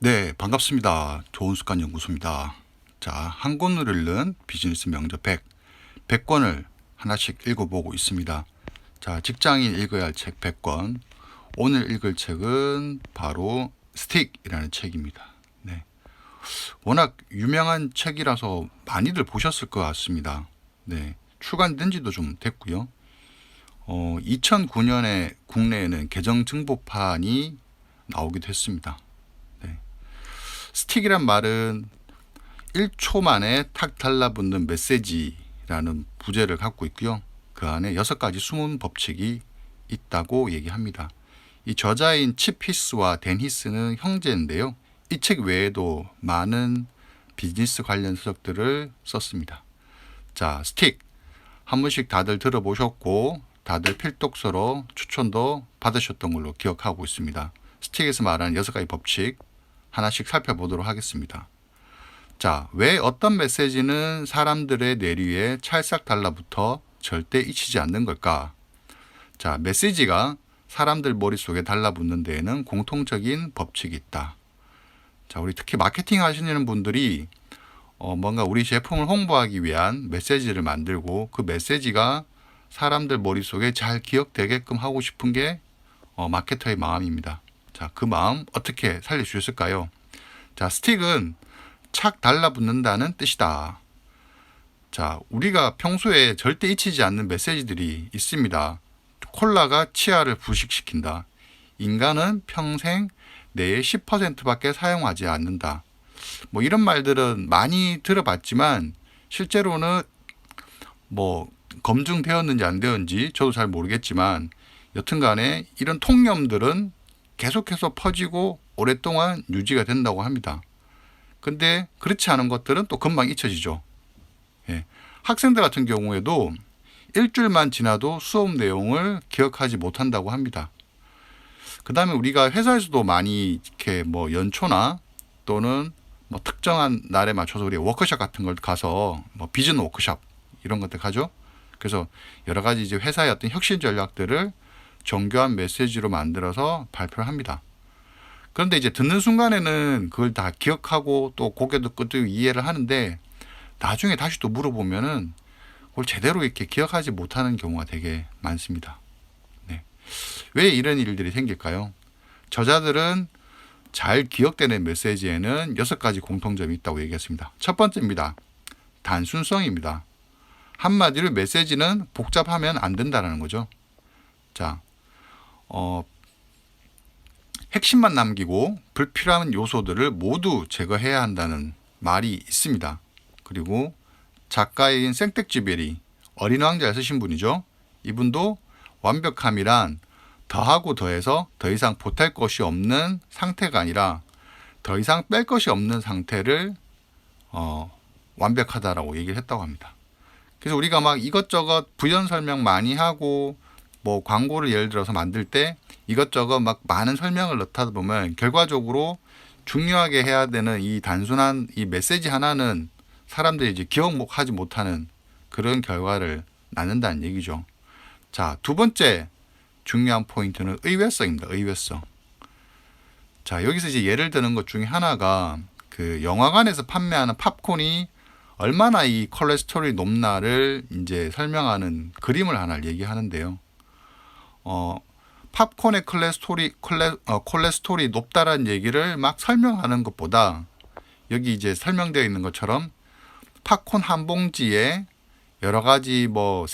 네, 반갑습니다. 좋은 습관 연구소입니다. 자, 한 권을 읽는 비즈니스 명저 100권을 하나씩 읽어보고 있습니다. 자, 직장인 읽어야 할 책 100권. 오늘 읽을 책은 바로 스틱이라는 책입니다. 네. 워낙 유명한 책이라서 많이들 보셨을 것 같습니다. 네. 출간된 지도 좀 됐고요. 2009년에 국내에는 개정 증보판이 나오기도 했습니다. 스틱이란 말은 1초 만에 탁 달라붙는 메시지라는 부제를 갖고 있고요. 그 안에 6가지 숨은 법칙이 있다고 얘기합니다. 이 저자인 칩 히스와 댄 히스는 형제인데요. 이 책 외에도 많은 비즈니스 관련 서적들을 썼습니다. 자, 스틱 한 번씩 다들 들어보셨고 다들 필독서로 추천도 받으셨던 걸로 기억하고 있습니다. 스틱에서 말하는 6가지 법칙 하나씩 살펴보도록 하겠습니다. 자, 왜 어떤 메시지는 사람들의 뇌리에 찰싹 달라붙어 절대 잊히지 않는 걸까? 자, 메시지가 사람들 머릿속에 달라붙는 데에는 공통적인 법칙이 있다. 자, 우리 특히 마케팅 하시는 분들이 뭔가 우리 제품을 홍보하기 위한 메시지를 만들고 그 메시지가 사람들 머릿속에 잘 기억되게끔 하고 싶은 게 마케터의 마음입니다. 자, 그 마음 어떻게 살릴 수 있을까요? 자, 스틱은 착 달라붙는다는 뜻이다. 자, 우리가 평소에 절대 잊히지 않는 메시지들이 있습니다. 콜라가 치아를 부식시킨다. 인간은 평생 뇌의 10%밖에 사용하지 않는다. 뭐 이런 말들은 많이 들어봤지만 실제로는 뭐 검증되었는지 안 되었는지 저도 잘 모르겠지만 여튼간에 이런 통념들은 계속해서 퍼지고 오랫동안 유지가 된다고 합니다. 근데 그렇지 않은 것들은 또 금방 잊혀지죠. 예. 학생들 같은 경우에도 일주일만 지나도 수업 내용을 기억하지 못한다고 합니다. 그 다음에 우리가 회사에서도 많이 이렇게 뭐 연초나 또는 뭐 특정한 날에 맞춰서 우리 워크숍 같은 걸 가서 뭐 비전 워크숍 이런 것들 가죠. 그래서 여러 가지 이제 회사의 어떤 혁신 전략들을 정교한 메시지로 만들어서 발표를 합니다. 그런데 이제 듣는 순간에는 그걸 다 기억하고 또 고개도 끄덕이고 이해를 하는데 나중에 다시 또 물어보면은 그걸 제대로 이렇게 기억하지 못하는 경우가 되게 많습니다. 네. 왜 이런 일들이 생길까요? 저자들은 잘 기억되는 메시지에는 6가지 공통점이 있다고 얘기했습니다. 첫 번째입니다. 단순성입니다. 한마디로 메시지는 복잡하면 안 된다는 거죠. 자, 핵심만 남기고 불필요한 요소들을 모두 제거해야 한다는 말이 있습니다. 그리고 작가인 생텍쥐베리, 어린 왕자를 쓰신 분이죠. 이분도 완벽함이란 더하고 더해서 더 이상 보탤 것이 없는 상태가 아니라 더 이상 뺄 것이 없는 상태를 완벽하다라고 얘기를 했다고 합니다. 그래서 우리가 막 이것저것 부연 설명 많이 하고 뭐 광고를 예를 들어서 만들 때 이것저것 막 많은 설명을 넣다 보면 결과적으로 중요하게 해야 되는 이 단순한 이 메시지 하나는 사람들이 이제 기억하지 못하는 그런 결과를 낳는다는 얘기죠. 자, 두 번째 중요한 포인트는 의외성입니다. 의외성. 자, 여기서 이제 예를 드는 것 중에 하나가 그 영화관에서 판매하는 팝콘이 얼마나 이 콜레스테롤이 높나를 이제 설명하는 그림을 하나 얘기하는데요. 팝콘의 콜레스테롤이 높다라는 얘기를 막 설명하는 것보다 여기 이제 설명되어 있는 것처럼 팝콘 한 봉지에 여러 가지 뭐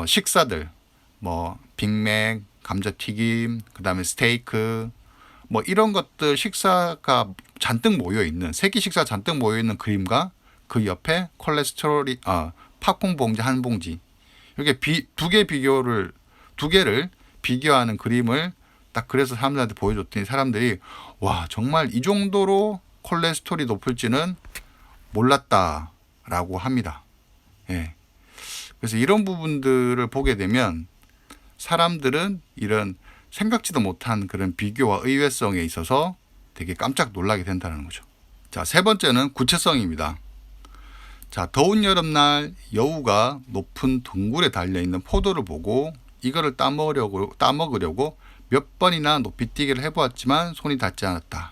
식사들 뭐 빅맥, 감자튀김, 그다음에 스테이크 뭐 이런 것들 식사가 잔뜩 모여 있는 세끼 식사 잔뜩 모여 있는 그림과 그 옆에 콜레스테롤이 팝콘 봉지 한 봉지 이렇게 두 개를 비교하는 그림을 딱 그래서 사람들한테 보여줬더니 사람들이 와 정말 이 정도로 콜레스테롤이 높을지는 몰랐다라고 합니다. 예. 그래서 이런 부분들을 보게 되면 사람들은 이런 생각지도 못한 그런 비교와 의외성에 있어서 되게 깜짝 놀라게 된다는 거죠. 자, 세 번째는 구체성입니다. 자, 더운 여름날 여우가 높은 둥굴에 달려있는 포도를 보고 이거를 따먹으려고 몇 번이나 높이 뛰기를 해보았지만 손이 닿지 않았다.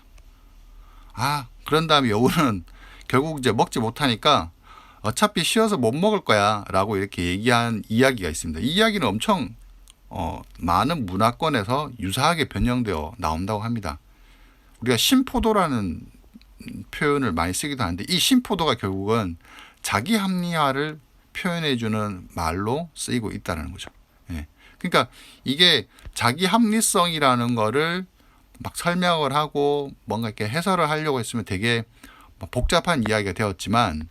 그런 다음에 여우는 결국 이제 먹지 못하니까 어차피 쉬어서 못 먹을 거야 라고 이렇게 얘기한 이야기가 있습니다. 이 이야기는 엄청 많은 문화권에서 유사하게 변형되어 나온다고 합니다. 우리가 신포도라는 표현을 많이 쓰기도 하는데 이 신포도가 결국은 자기 합리화를 표현해주는 말로 쓰이고 있다는 거죠. 예. 그러니까 이게 자기 합리성이라는 거를 막 설명을 하고 뭔가 이렇게 해설을 하려고 했으면 되게 복잡한 이야기가 되었지만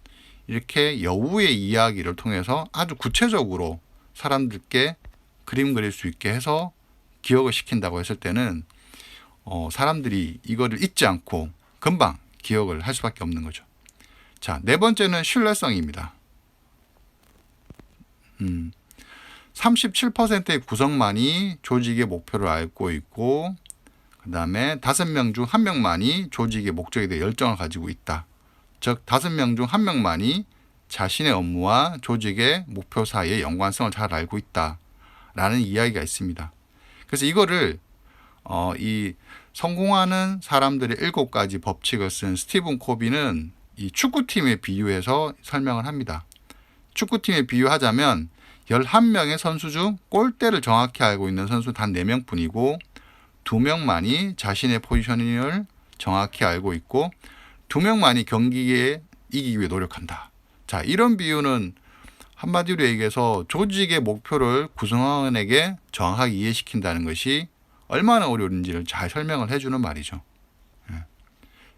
이렇게 여우의 이야기를 통해서 아주 구체적으로 사람들께 그림 그릴 수 있게 해서 기억을 시킨다고 했을 때는 사람들이 이거를 잊지 않고 금방 기억을 할 수밖에 없는 거죠. 자, 네 번째는 신뢰성입니다. 37%의 구성만이 조직의 목표를 알고 있고 그 다음에 5명 중 1명만이 조직의 목적에 대해 열정을 가지고 있다. 즉 5명 중 1명만이 자신의 업무와 조직의 목표 사이의 연관성을 잘 알고 있다 라는 이야기가 있습니다. 그래서 이거를 이 성공하는 사람들의 7가지 법칙을 쓴 스티븐 코비는 이 축구팀에 비유해서 설명을 합니다. 축구팀에 비유하자면 11명의 선수 중 골대를 정확히 알고 있는 선수 단 4명뿐이고 2명만이 자신의 포지셔닝을 정확히 알고 있고 2명만이 경기에 이기기 위해 노력한다. 자, 이런 비유는 한마디로 얘기해서 조직의 목표를 구성원에게 정확하게 이해시킨다는 것이 얼마나 어려운지를 잘 설명을 해주는 말이죠.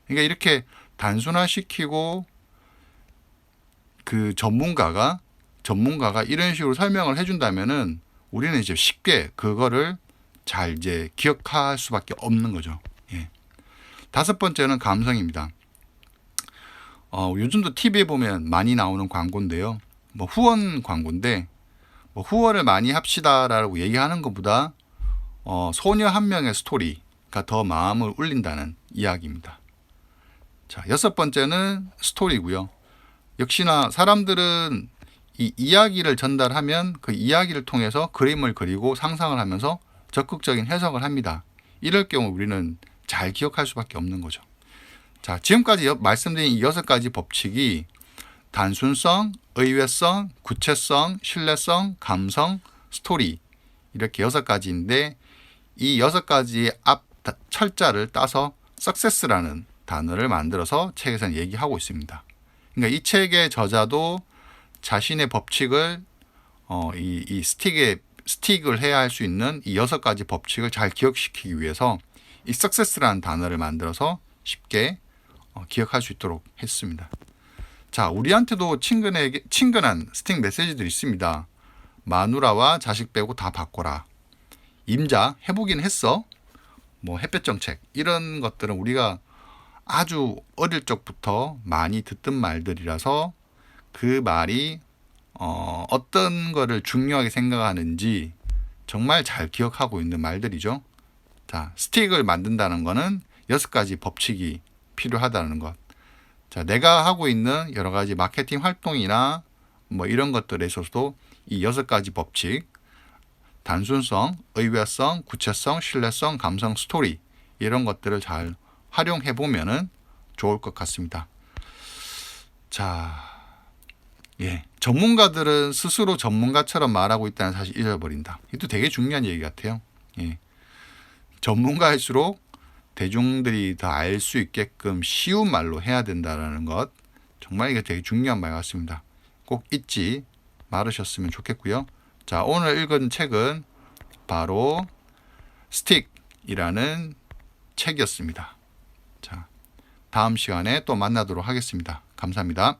그러니까 이렇게 단순화시키고 그 전문가가 이런 식으로 설명을 해준다면은 우리는 이제 쉽게 그거를 잘 이제 기억할 수밖에 없는 거죠. 예. 5번째는 감성입니다. 요즘도 TV에 보면 많이 나오는 광고인데요. 후원 광고인데 후원을 많이 합시다라고 얘기하는 것보다 소녀 한 명의 스토리가 더 마음을 울린다는 이야기입니다. 자, 6번째는 스토리고요. 역시나 사람들은 이 이야기를 전달하면 그 이야기를 통해서 그림을 그리고 상상을 하면서 적극적인 해석을 합니다. 이럴 경우 우리는 잘 기억할 수밖에 없는 거죠. 자, 지금까지 말씀드린 이 6가지 법칙이 단순성, 의외성, 구체성, 신뢰성, 감성, 스토리 이렇게 6가지인데 이 6가지의 앞 철자를 따서 success라는 단어를 만들어서 책에서는 얘기하고 있습니다. 그러니까 이 책의 저자도 자신의 법칙을 이 스틱을 해야 할 수 있는 이 6가지 법칙을 잘 기억시키기 위해서 이 success라는 단어를 만들어서 쉽게 기억할 수 있도록 했습니다. 자, 우리한테도 친근한 스틱 메시지들이 있습니다. 마누라와 자식 빼고 다 바꿔라. 임자 해보긴 했어. 햇볕 정책 이런 것들은 우리가 아주 어릴 적부터 많이 듣던 말들이라서 그 말이 어떤 거를 중요하게 생각하는지 정말 잘 기억하고 있는 말들이죠. 자, 스틱을 만든다는 거는 6가지 법칙이 필요하다는 것. 자, 내가 하고 있는 여러 가지 마케팅 활동이나 이런 것들에 있어서도 이 6가지 법칙, 단순성, 의외성, 구체성, 신뢰성, 감성, 스토리 이런 것들을 잘 활용해 보면은 좋을 것 같습니다. 자, 전문가들은 스스로 전문가처럼 말하고 있다는 사실 잊어버린다. 이것도 되게 중요한 얘기 같아요. 전문가일수록 대중들이 더 알 수 있게끔 쉬운 말로 해야 된다는 것, 정말 이게 되게 중요한 말 같습니다. 꼭 잊지 말으셨으면 좋겠고요. 자, 오늘 읽은 책은 바로 스틱이라는 책이었습니다. 자, 다음 시간에 또 만나도록 하겠습니다. 감사합니다.